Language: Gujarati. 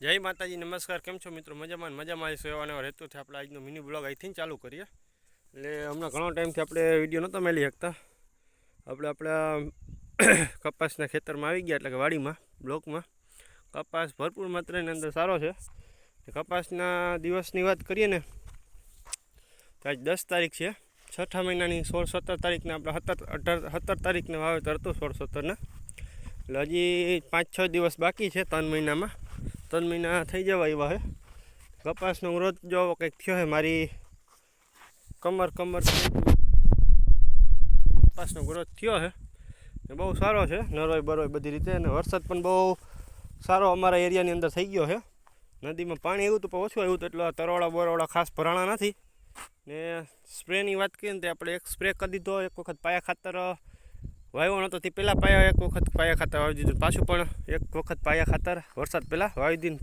જય માતાજી, નમસ્કાર. કેમ છો મિત્રો? મજામાં સેવાનો રહેતો છે. આપણે આજનો મિની બ્લોગ અહીંથી ચાલુ કરીએ. એટલે હમણાં ઘણો ટાઈમથી આપણે વિડીયો નહોતા મેલી શકતા. આપણા કપાસના ખેતરમાં આવી ગયા, એટલે કે વાડીમાં બ્લોકમાં કપાસ ભરપૂર માત્રાની અંદર સારો છે. કપાસના દિવસની વાત કરીએ ને તો આજ 10 તારીખ છે, છઠ્ઠા મહિનાની 16-17 તારીખને આપણે 17 તારીખને વાવેતર હતું, 16-17ને. એટલે હજી 5-6 દિવસ બાકી છે 3 મહિનામાં. 3 મહિના થઈ જવા એવા છે. કપાસનો ગ્રોથ જો કંઈક થયો છે, મારી કમર કપાસનો ગ્રોથ થયો છે, બહુ સારો છે, નરોય બરોય બધી રીતે. અને વરસાદ પણ બહુ સારો અમારા એરિયાની અંદર થઈ ગયો છે. નદીમાં પાણી આવ્યું હતું પણ ઓછું આવ્યું હતું, એટલે તરોડા બરોડા ખાસ ભરાણા નથી. ને સ્પ્રેની વાત કરીએ ને તો આપણે એક સ્પ્રે કરી દીધો. એક વખત પાયા ખાતર વાવ્યો નહોતો તે પહેલાં એક વખત પાયા ખાતર વાવી દીધું, પાછું પણ એક વખત પાયા ખાતર વરસાદ પહેલાં વાવી દીધું.